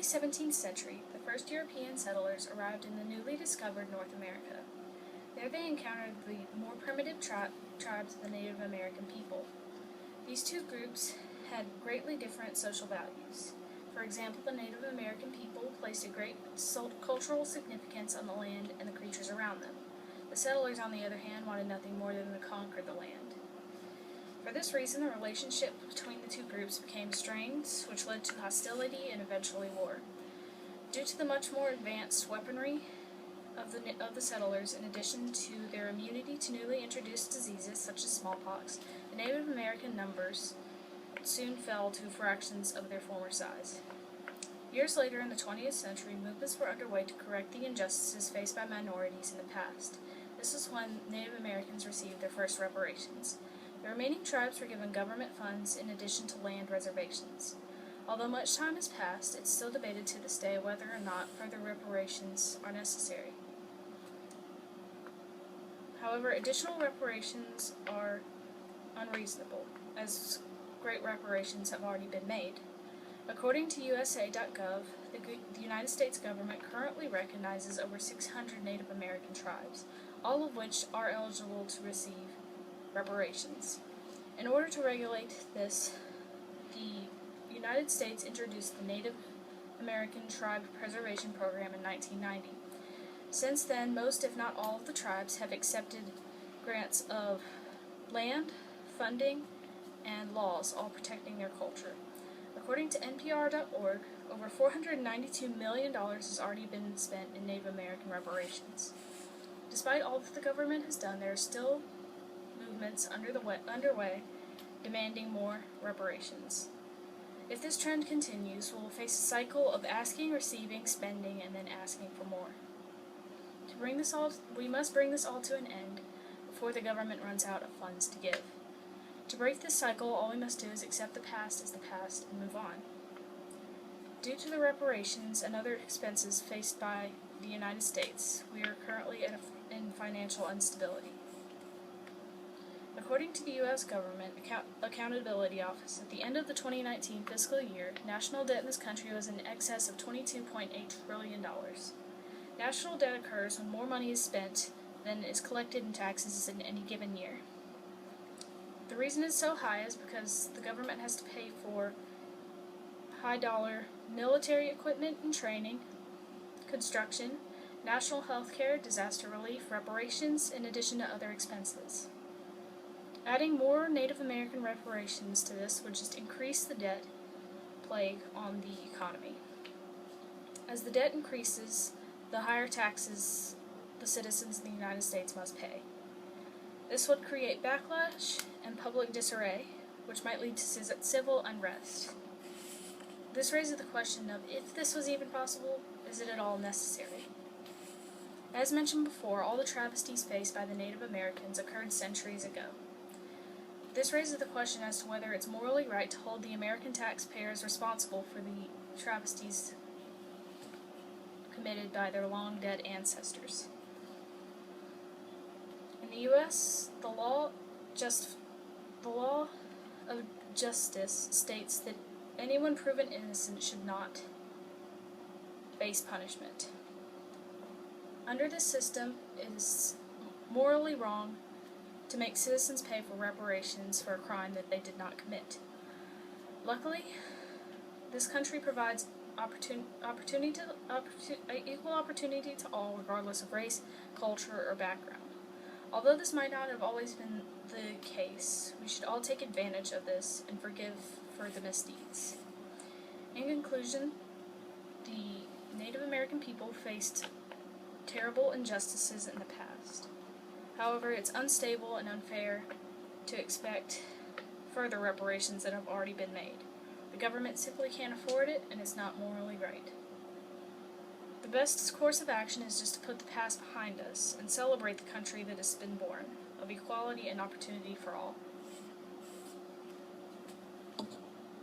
early 17th century, the first European settlers arrived in the newly discovered North America. There they encountered the more primitive tribes of the Native American people. These two groups had greatly different social values. For example, the Native American people placed a great cultural significance on the land and the creatures around them. The settlers, on the other hand, wanted nothing more than to conquer the land. For this reason, the relationship between the two groups became strained, which led to hostility and eventually war. Due to the much more advanced weaponry of the settlers, in addition to their immunity to newly introduced diseases such as smallpox, the Native American numbers soon fell to fractions of their former size. Years later in the 20th century, movements were underway to correct the injustices faced by minorities in the past. This was when Native Americans received their first reparations. The remaining tribes were given government funds in addition to land reservations. Although much time has passed, it's still debated to this day whether or not further reparations are necessary. However, additional reparations are unreasonable, as great reparations have already been made. According to USA.gov, the United States government currently recognizes over 600 Native American tribes, all of which are eligible to receive reparations. In order to regulate this, the United States introduced the Native American Tribe Preservation Program in 1990. Since then, most, if not all, of the tribes have accepted grants of land, funding, and laws, all protecting their culture. According to NPR.org, over $492 million has already been spent in Native American reparations. Despite all that the government has done, there are still movements underway demanding more reparations. If this trend continues, we will face a cycle of asking, receiving, spending, and then asking for more. We must bring this all to an end before the government runs out of funds to give. To break this cycle, all we must do is accept the past as the past and move on. Due to the reparations and other expenses faced by the United States, we are currently in financial instability. According to the U.S. Government Accountability Office, at the end of the 2019 fiscal year, national debt in this country was in excess of $22.8 trillion. National debt occurs when more money is spent than is collected in taxes in any given year. The reason it's so high is because the government has to pay for high-dollar military equipment and training, construction, national health care, disaster relief, reparations, in addition to other expenses. Adding more Native American reparations to this would just increase the debt plague on the economy. As the debt increases, the higher taxes the citizens in the United States must pay. This would create backlash and public disarray, which might lead to civil unrest. This raises the question of if this was even possible, is it at all necessary? As mentioned before, all the travesties faced by the Native Americans occurred centuries ago. This raises the question as to whether it's morally right to hold the American taxpayers responsible for the travesties committed by their long-dead ancestors. In the U.S., the law of justice states that anyone proven innocent should not face punishment. Under this system, it is morally wrong to make citizens pay for reparations for a crime that they did not commit. Luckily, this country provides equal opportunity to all, regardless of race, culture, or background. Although this might not have always been the case, we should all take advantage of this and forgive for the misdeeds. In conclusion, the Native American people faced terrible injustices in the past. However, it's unstable and unfair to expect further reparations that have already been made. The government simply can't afford it, and it's not morally right. The best course of action is just to put the past behind us and celebrate the country that has been born, of equality and opportunity for all.